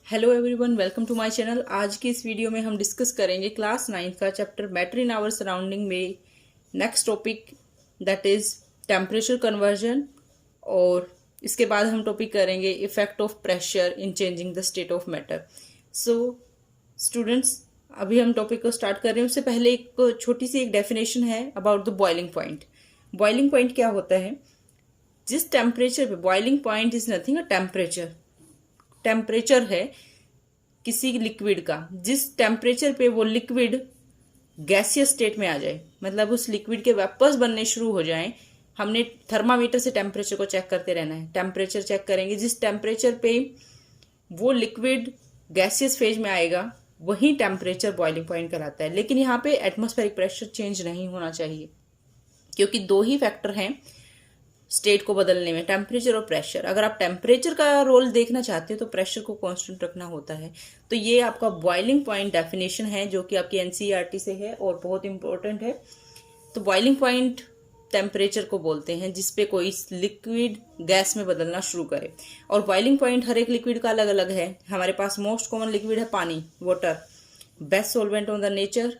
Hello everyone, welcome to my channel. आज की इस वीडियो में हम डिस्कस करेंगे क्लास 9 का chapter matter in our surrounding में next topic that is temperature conversion. और इसके बाद हम टॉपिक करेंगे effect of pressure in changing the state of matter. So students, अभी हम टॉपिक को स्टार्ट कर रहे हैं। उससे पहले एक छोटी सी एक डेफिनेशन है about the boiling point. Boiling point क्या होता है? जिस टेम्परेचर पे boiling point is nothing a temperature है किसी लिक्विड का, जिस टेम्परेचर पे वो लिक्विड गैसियस स्टेट में आ जाए, मतलब उस लिक्विड के वेपर्स बनने शुरू हो जाएं। हमने थर्मामीटर से टेम्परेचर को चेक करते रहना है। टेम्परेचर चेक करेंगे, जिस टेम्परेचर पे वो लिक्विड गैसियस फेज में आएगा वही टेम्परेचर बॉइलिंग पॉइंट कहलाता है। लेकिन यहाँ पे एटमॉस्फेरिक प्रेशर चेंज नहीं होना चाहिए, क्योंकि दो ही फैक्टर हैं स्टेट को बदलने में, टेम्परेचर और प्रेशर। अगर आप टेम्परेचर का रोल देखना चाहते हो तो प्रेशर को कांस्टेंट रखना होता है। तो ये आपका बॉइलिंग पॉइंट डेफिनेशन है जो कि आपकी एनसीईआरटी से है और बहुत इंपॉर्टेंट है। तो बॉइलिंग पॉइंट टेम्परेचर को बोलते हैं जिसपे कोई लिक्विड गैस में बदलना शुरू करे। और बॉइलिंग पॉइंट हर एक लिक्विड का अलग अलग है। हमारे पास मोस्ट कॉमन लिक्विड है पानी, water, best solvent on the nature.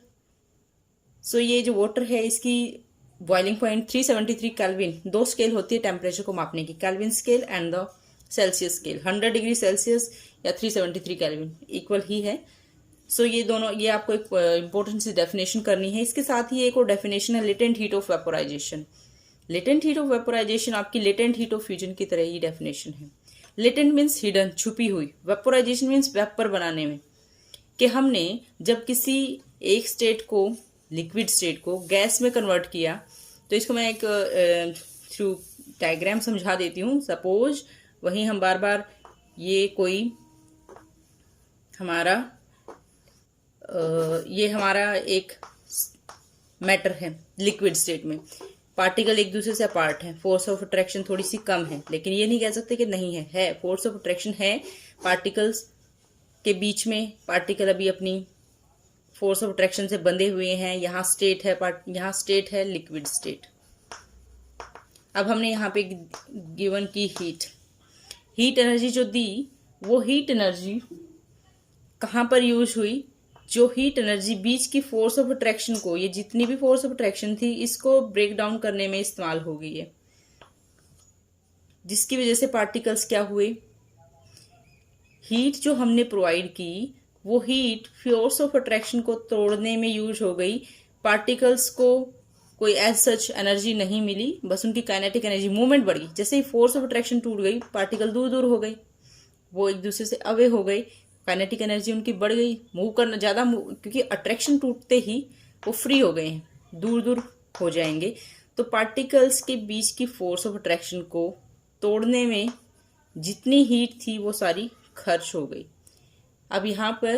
So ये जो वाटर है इसकी बॉइलिंग पॉइंट 373 केल्विन। दो स्केल होती है टेम्परेचर को मापने की, Kelvin scale and the Celsius scale. 100 degree Celsius या 373 केल्विन इक्वल ही है। सो ये दोनों, ये आपको एक इंपॉर्टेंट सी डेफिनेशन करनी है। इसके साथ ही एक और डेफिनेशन है latent heat of vaporisation. Latent heat of vaporisation आपकी लेटेंट हीट ऑफ फ्यूजन की तरह ही डेफिनेशन है। लेटेंट मीन्स हिडन, छुपी हुई। वेपोराइजेशन मीन्स वेपर बनाने में, कि हमने जब किसी एक स्टेट को, लिक्विड स्टेट को गैस में कन्वर्ट किया। तो इसको मैं एक थ्रू डायग्राम समझा देती हूँ। सपोज वहीं हम बार बार ये कोई हमारा ये हमारा एक मैटर है लिक्विड स्टेट में। पार्टिकल एक दूसरे से अपार्ट है, फोर्स ऑफ अट्रैक्शन थोड़ी सी कम है, लेकिन ये नहीं कह सकते कि नहीं है फोर्स ऑफ अट्रैक्शन है पार्टिकल्स के बीच में। पार्टिकल अभी अपनी फोर्स ऑफ अट्रैक्शन से बंधे हुए हैं। यहाँ स्टेट है लिक्विड स्टेट। अब हमने यहाँ पे गिवन की हीट एनर्जी जो दी, वो हीट एनर्जी कहाँ पर यूज हुई? जो हीट एनर्जी बीच की फोर्स ऑफ अट्रैक्शन को, ये जितनी भी फोर्स ऑफ अट्रैक्शन थी, इसको ब्रेक डाउन करने में इस्तेमाल हो गई है, जिसकी वजह से पार्टिकल्स क्या हुए? हीट जो हमने प्रोवाइड की वो हीट फोर्स ऑफ अट्रैक्शन को तोड़ने में यूज हो गई। पार्टिकल्स को कोई एज सच एनर्जी नहीं मिली, बस उनकी काइनेटिक एनर्जी, मूवमेंट बढ़ गई। जैसे ही फोर्स ऑफ अट्रैक्शन टूट गई, पार्टिकल दूर दूर हो गई, वो एक दूसरे से अवे हो गई, काइनेटिक एनर्जी उनकी बढ़ गई, मूव करना ज़्यादा, क्योंकि अट्रैक्शन टूटते ही वो फ्री हो गए हैं, दूर दूर हो जाएंगे। तो पार्टिकल्स के बीच की फोर्स ऑफ अट्रैक्शन को तोड़ने में जितनी हीट थी वो सारी खर्च हो गई। अब यहाँ पर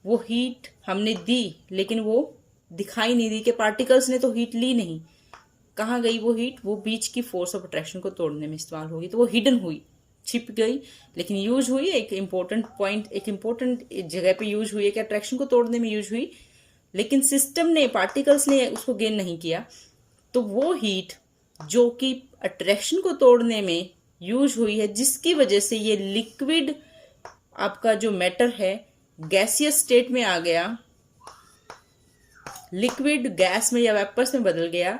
वो हीट हमने दी, लेकिन वो दिखाई नहीं दी कि पार्टिकल्स ने तो हीट ली नहीं। कहाँ गई वो हीट? वो बीच की फोर्स ऑफ अट्रैक्शन को तोड़ने में इस्तेमाल होगी। तो वो हिडन हुई, छिप गई, लेकिन यूज हुई एक इंपॉर्टेंट पॉइंट, एक इंपॉर्टेंट जगह पे यूज हुई है कि अट्रैक्शन को तोड़ने में यूज हुई, लेकिन सिस्टम ने, पार्टिकल्स ने उसको गेन नहीं किया। तो वो हीट जो कि अट्रैक्शन को तोड़ने में यूज हुई है, जिसकी वजह से ये लिक्विड आपका जो मैटर है गैसियस स्टेट में आ गया, लिक्विड गैस में या वेपर्स में बदल गया।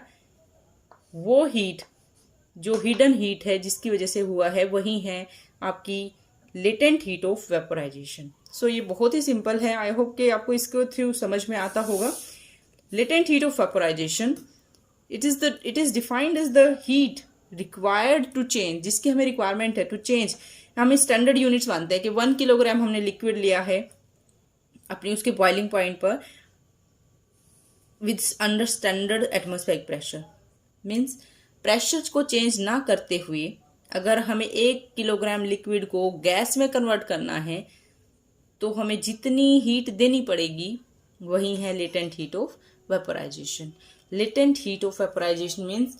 वो हीट जो हिडन हीट है जिसकी वजह से हुआ है, वही है आपकी लेटेंट हीट ऑफ वेपोराइजेशन। सो ये बहुत ही सिंपल है। आई होप कि आपको इसको थ्रू समझ में आता होगा। Latent heat of vaporisation, it is defined as the heat required to change, जिसकी हमें रिक्वायरमेंट है टू चेंज। हम स्टैंडर्ड यूनिट्स मानते हैं कि 1 किलोग्राम हमने लिक्विड लिया है अपनी उसके बॉइलिंग पॉइंट पर with under standard atmospheric pressure. Means pressure को चेंज ना करते हुए अगर हमें 1 किलोग्राम लिक्विड को गैस में कन्वर्ट करना है तो हमें जितनी हीट देनी पड़ेगी वही है latent heat of vaporisation. Latent heat of vaporisation means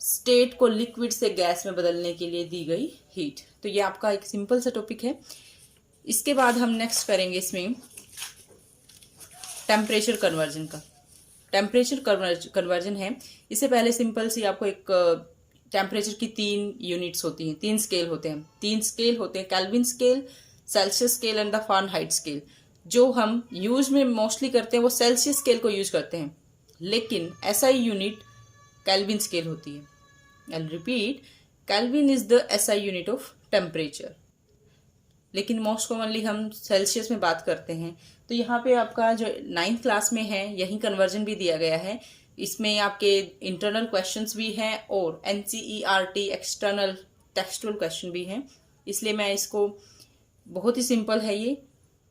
state को लिक्विड से गैस में बदलने के लिए दी गई हीट। तो ये आपका एक सिंपल सा टॉपिक है। इसके बाद हम नेक्स्ट करेंगे इसमें टेम्परेचर कन्वर्जन का। टेम्परेचर कन्वर्जन है, इससे पहले सिंपल सी आपको एक टेम्परेचर की 3 यूनिट्स होती हैं, 3 स्केल होते हैं। 3 स्केल होते हैं, kelvin scale, Celsius scale and the Fahrenheit scale. जो हम यूज में मोस्टली करते हैं वो सेल्सियस स्केल को यूज करते हैं, लेकिन SI यूनिट केल्विन स्केल होती है। I repeat, kelvin is the SI unit of temperature, लेकिन मोस्ट कॉमनली हम सेल्सियस में बात करते हैं। तो यहाँ पे आपका जो 9th क्लास में है यही कन्वर्जन भी दिया गया है। इसमें आपके इंटरनल क्वेश्चंस भी हैं और NCERT एक्सटर्नल टेक्सचुअल क्वेश्चन भी हैं, इसलिए मैं इसको, बहुत ही सिंपल है ये।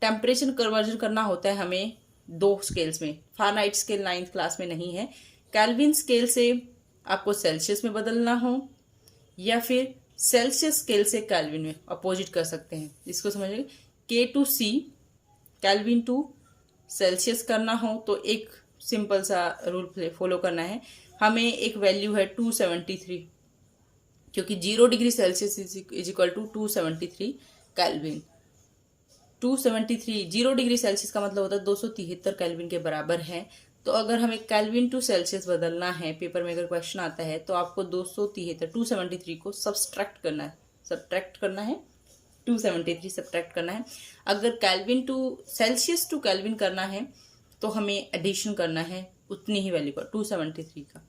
टेम्परेचर कन्वर्जन करना होता है हमें 2 स्केल्स में, फारेनहाइट स्केल 9th क्लास में नहीं है। केल्विन स्केल से आपको सेल्सियस में बदलना हो या फिर सेल्सियस स्केल से केल्विन में अपोजिट कर सकते हैं। इसको समझिए, K to C Kelvin to Celsius करना हो तो एक सिंपल सा रूल फॉलो करना है। हमें एक वैल्यू है 273, क्योंकि 0 degree Celsius is equal to 273 Kelvin. 273 0 degree Celsius का मतलब होता है 273 केल्विन के बराबर है। तो अगर हमें केल्विन टू सेल्सियस बदलना है, पेपर में अगर क्वेश्चन आता है तो आपको 273 को सब्सट्रैक्ट करना है, 273 सब्ट्रैक्ट करना है। अगर Kelvin to Celsius to Kelvin करना है तो हमें एडिशन करना है उतनी ही वैल्यू का 273 का।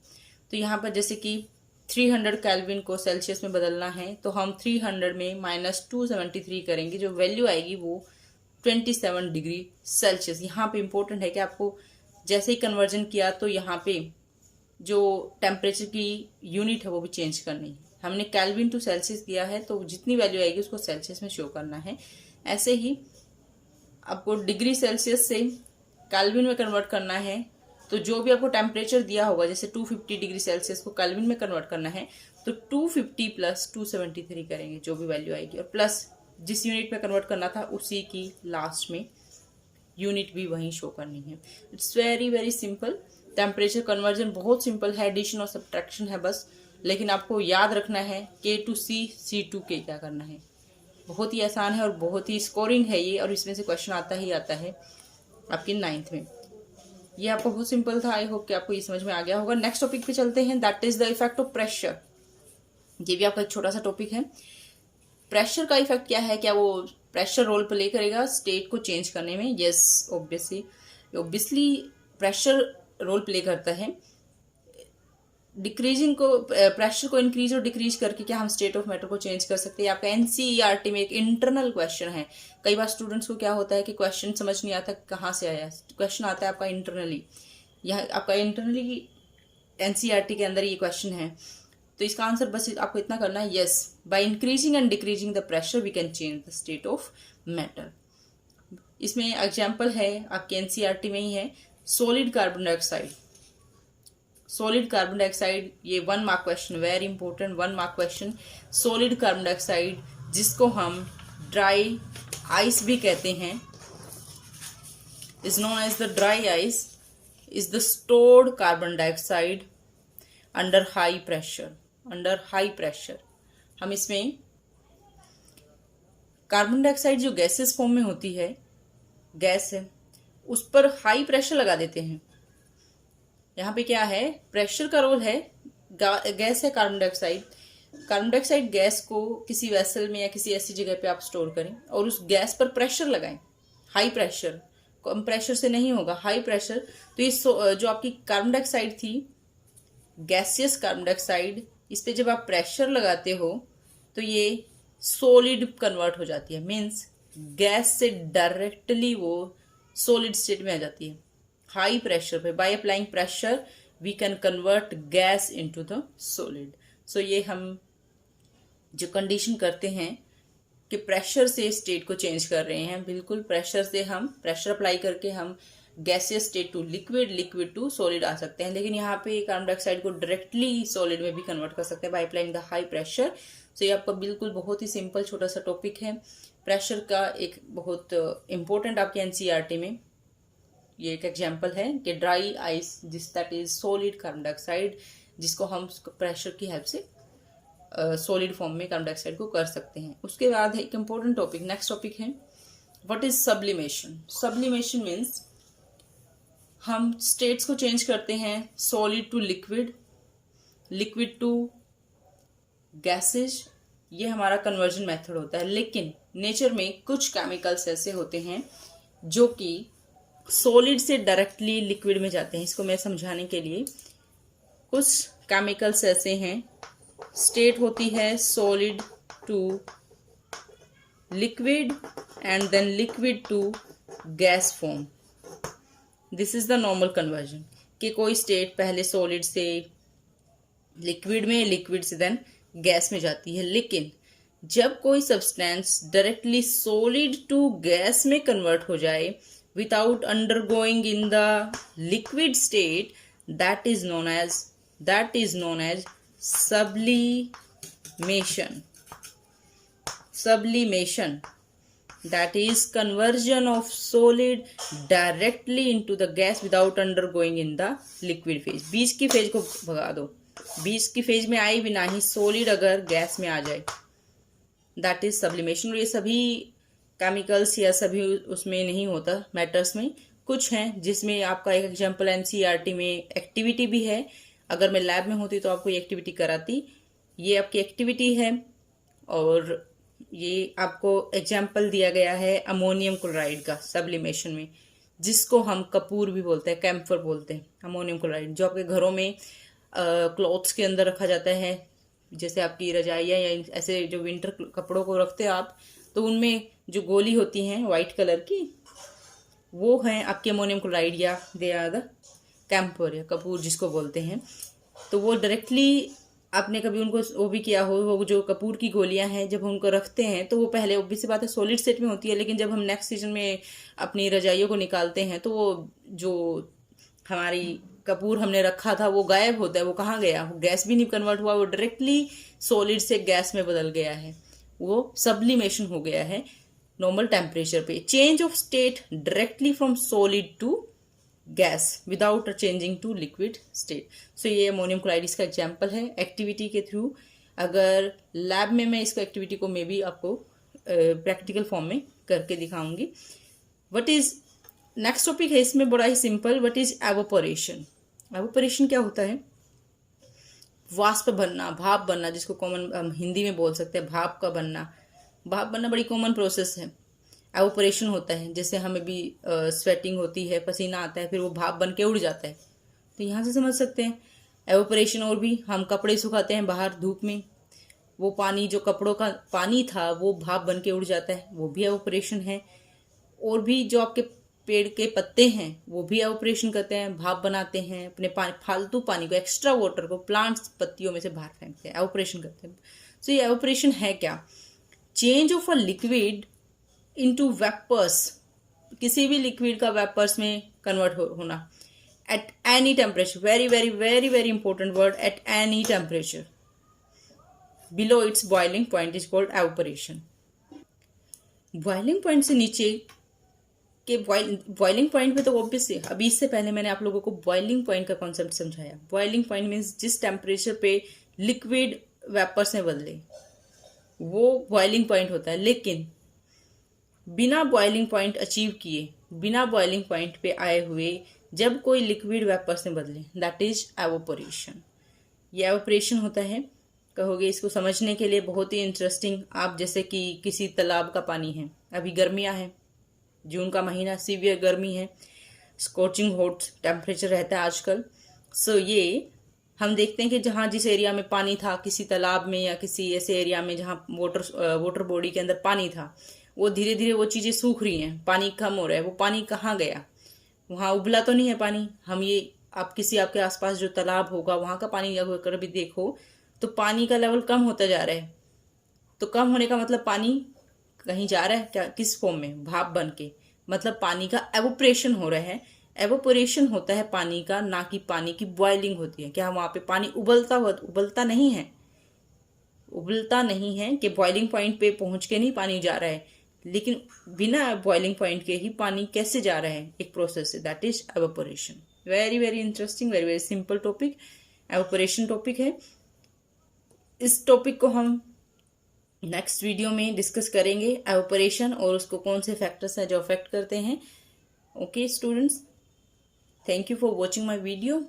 तो यहाँ पर जैसे कि 300 केल्विन को सेल्सियस में बदलना है तो हम 300 में -273 करेंगे, जो वैल्यू आएगी वो 27 डिग्री सेल्सियस। यहाँ पे इम्पोर्टेंट है कि आपको जैसे ही कन्वर्जन किया तो यहाँ पे जो टेम्परेचर की यूनिट है वो भी चेंज करनी है। हमने केल्विन टू सेल्सियस किया है तो जितनी वैल्यू आएगी उसको सेल्सियस में शो करना है। ऐसे ही आपको डिग्री सेल्सियस से केल्विन में कन्वर्ट करना है, तो जो भी आपको टेम्परेचर दिया होगा, जैसे 250 डिग्री सेल्सियस को केल्विन में कन्वर्ट करना है तो 250 प्लस 273 करेंगे, जो भी वैल्यू आएगी, और प्लस जिस यूनिट में कन्वर्ट करना था उसी की लास्ट में यूनिट भी वहीं शो करनी है। It's very very simple. Temperature conversion बहुत सिंपल है, एडिशन और सब्ट्रैक्शन है बस, लेकिन आपको याद रखना है K to C, C to K क्या करना है। बहुत ही आसान है और बहुत ही स्कोरिंग है ये, और इसमें से क्वेश्चन आता ही आता है आपकी 9th में। ये आपको बहुत सिंपल था, आई होप कि आपको ये समझ में आ गया होगा। नेक्स्ट टॉपिक पे चलते हैं, that is the effect of pressure. ये भी आपका एक छोटा सा टॉपिक है। प्रेशर का इफेक्ट क्या है, क्या वो प्रेशर रोल प्ले करेगा स्टेट को चेंज करने में? Yes, obviously pressure role play करता है। डिक्रीजिंग को, प्रेशर को इंक्रीज और डिक्रीज करके क्या हम स्टेट ऑफ मैटर को चेंज कर सकते हैं? आपका NCERT में एक इंटरनल क्वेश्चन है। कई बार स्टूडेंट्स को क्या होता है कि क्वेश्चन समझ नहीं आता कहाँ से आया, क्वेश्चन आता है आपका इंटरनली, यह आपका इंटरनली NCERT के अंदर ये क्वेश्चन है। तो इसका आंसर बस आपको इतना करना है, yes, by increasing and decreasing the pressure we can change the state of matter. इसमें एग्जाम्पल है आपके NCERT में ही है, solid carbon dioxide. Solid carbon dioxide, ये 1 mark question, very important 1 mark question. Solid carbon dioxide, जिसको हम dry ice भी कहते हैं, is known as the dry ice, is the stored carbon dioxide under high pressure. Under high pressure हम इसमें carbon dioxide जो gases form में होती है, गैस है, उस पर हाई प्रेशर लगा देते हैं। यहाँ पे क्या है, प्रेशर का रोल है, गैस है carbon dioxide. Carbon dioxide gas को किसी वेसल में या किसी ऐसी जगह पे आप स्टोर करें और उस गैस पर प्रेशर लगाएं, हाई प्रेशर, कम प्रेशर से नहीं होगा, हाई प्रेशर। तो ये जो आपकी कार्बन डाइऑक्साइड थी, गैसियस कार्बन डाइऑक्साइड, इस पे जब आप प्रेशर लगाते हो तो ये सॉलिड कन्वर्ट हो जाती है, मीन्स गैस से डायरेक्टली वो सॉलिड स्टेट में आ जाती है। हाई प्रेशर पे, by applying pressure we can convert gas into the solid. So ये हम जो कंडीशन करते हैं कि प्रेशर से स्टेट को चेंज कर रहे हैं, बिल्कुल प्रेशर से हम प्रेशर अप्लाई करके हम gaseous state to liquid, liquid to solid आ सकते हैं। लेकिन यहाँ पे कार्बन डाइऑक्साइड को डायरेक्टली सॉलिड में भी कन्वर्ट कर सकते हैं by applying the high pressure. So ये आपका बिल्कुल बहुत ही सिंपल छोटा सा टॉपिक है। प्रेशर का एक बहुत इंपॉर्टेंट आपके NCERT में ये एक एग्जाम्पल है कि ड्राई आइस, जिस that is solid carbon dioxide, जिसको हम प्रेशर की हेल्प से सॉलिड फॉर्म में कार्बन डाइऑक्साइड को कर सकते हैं। उसके बाद एक इंपॉर्टेंट टॉपिक, नेक्स्ट टॉपिक है what is sublimation. Sublimation means हम स्टेट्स को चेंज करते हैं, solid to liquid, liquid to gases ये हमारा कन्वर्जन मेथड होता है। लेकिन नेचर में कुछ केमिकल्स ऐसे होते हैं जो कि सॉलिड से डायरेक्टली लिक्विड में जाते हैं। इसको मैं समझाने के लिए, कुछ केमिकल्स ऐसे हैं, स्टेट होती है solid to liquid and then liquid to gas form. This is the normal conversion कि कोई स्टेट पहले सॉलिड से लिक्विड में, लिक्विड से देन गैस में जाती है। लेकिन जब कोई substance directly solid to gas में कन्वर्ट हो जाए without undergoing in the liquid state, that is known as sublimation. That is conversion of solid directly into the gas without undergoing in the liquid phase. बीच की phase को भगा दो, बीच की phase में आए बिना ही सॉलिड अगर गैस में आ जाए, दैट इज सब्लिमेशन। और ये सभी केमिकल्स या सभी उसमें नहीं होता, मैटर्स में कुछ हैं जिसमें आपका एक एग्जांपल एनसीईआरटी में एक्टिविटी भी है। अगर मैं लैब में होती तो आपको ये एक्टिविटी कराती। ये आपकी एक्टिविटी है और ये आपको एग्जाम्पल दिया गया है अमोनियम क्लोराइड का सब्लिमेशन में, जिसको हम कपूर भी बोलते हैं, कैम्फर बोलते हैं। अमोनियम क्लोराइड जो आपके घरों में क्लॉथ्स के अंदर रखा जाता है, जैसे आपकी रजाइयाँ या ऐसे जो विंटर कपड़ों को रखते हैं आप, तो उनमें जो गोली होती हैं वाइट कलर की, वो हैं आपके अमोनियम क्लोराइड या दे आर द कैम्फर या कपूर जिसको बोलते हैं। तो वो डायरेक्टली आपने कभी उनको वो भी किया हो, वो जो कपूर की गोलियां हैं जब उनको रखते हैं तो वो पहले ऑब्वियस सी बात है सॉलिड स्टेट में होती है, लेकिन जब हम नेक्स्ट सीजन में अपनी रजाइयों को निकालते हैं तो वो जो हमारी कपूर हमने रखा था वो गायब होता है। वो कहाँ गया? वो गैस भी नहीं कन्वर्ट हुआ, वो डायरेक्टली सॉलिड से गैस में बदल गया है, वो सब्लिमेशन हो गया है नॉर्मल टेम्परेचर पे। Change of state directly from solid to gas without changing to liquid state. So ये अमोनियम क्लोराइड इसका एग्जाम्पल है एक्टिविटी के थ्रू। अगर लैब में मैं इसको एक्टिविटी को मे भी आपको प्रैक्टिकल फॉर्म में करके दिखाऊंगी। व्हाट इज नेक्स्ट टॉपिक है इसमें बड़ा ही simple, what is evaporation. Evaporation क्या होता है? वाष्प बनना, भाप बनना, जिसको कॉमन हिंदी में बोल सकते हैं भाप का बनना। भाप बनना बड़ी कॉमन प्रोसेस है। एवोपोरेशन होता है, जैसे हमें भी स्वेटिंग होती है, पसीना आता है, फिर वो भाप बन के उड़ जाता है, तो यहाँ से समझ सकते हैं एवोपोरेशन। और भी हम कपड़े सुखाते हैं बाहर धूप में, वो पानी जो कपड़ों का पानी था वो भाप बन के उड़ जाता है, वो भी एवोपोरेशन है। और भी जो आपके पेड़ के पत्ते हैं वो भी एवोपोरेशन करते हैं, भाप बनाते हैं, अपने फालतू पानी को, एक्स्ट्रा वाटर को प्लांट्स पत्तियों में से बाहर फेंकते हैं, एवोपोरेशन करते हैं। सो ये एवोपोरेशन है क्या? Change of a liquid into vapours, किसी भी लिक्विड का वेपर्स में कन्वर्ट होना at any temperature, very very very very important word, at any temperature below its boiling point is called evaporation. Boiling point से नीचे के बॉइलिंग पॉइंट पे तो ऑब्वियसली अभी इससे पहले मैंने आप लोगों को बॉइलिंग पॉइंट का कॉन्सेप्ट समझाया। बॉइलिंग पॉइंट मीन्स जिस टेम्परेचर पे लिक्विड वेपर्स में बदले, वो बॉइलिंग पॉइंट होता है। लेकिन बिना बॉइलिंग पॉइंट अचीव किए, बिना बॉइलिंग पॉइंट पे आए हुए जब कोई लिक्विड वेपर्स में बदले, दैट इज एवोपोरेशन। ये एवोपोरेशन होता है। कहोगे इसको समझने के लिए बहुत ही इंटरेस्टिंग, आप जैसे कि किसी तालाब का पानी है, अभी गर्मियां हैं, जून का महीना, सीवियर गर्मी है, स्कॉचिंग हॉट टेम्परेचर रहता है आजकल। सो ये हम देखते हैं कि जहाँ जिस एरिया में पानी था, किसी तालाब में या किसी ऐसे एरिया में जहाँ वाटर बॉडी के अंदर पानी था, वो धीरे धीरे वो चीज़ें सूख रही हैं, पानी कम हो रहा है। वो पानी कहाँ गया? वहाँ उबला तो नहीं है पानी। हम ये आप किसी आपके आसपास जो तालाब होगा वहाँ का पानी अगर भी देखो तो पानी का लेवल कम होता जा रहा है। तो कम होने का मतलब पानी कहीं जा रहा है क्या? किस फॉर्म में? भाप बन के। मतलब पानी का एवोपोरेशन हो रहा है। एवोपोरेशन होता है पानी का, ना कि पानी की बॉइलिंग होती है। क्या वहाँ पे पानी उबलता नहीं है? उबलता नहीं है कि बॉइलिंग पॉइंट पे पहुंच के नहीं पानी जा रहा है, लेकिन बिना बॉइलिंग पॉइंट के ही पानी कैसे जा रहा है? एक प्रोसेस है, that is evaporation. Very very interesting, very very simple topic evaporation topic है। इस टॉपिक को हम नेक्स्ट वीडियो में डिस्कस करेंगे, एवोपोरेशन, और उसको कौन से फैक्टर्स हैं जो अफेक्ट करते हैं। Okay students, thank you for watching my video.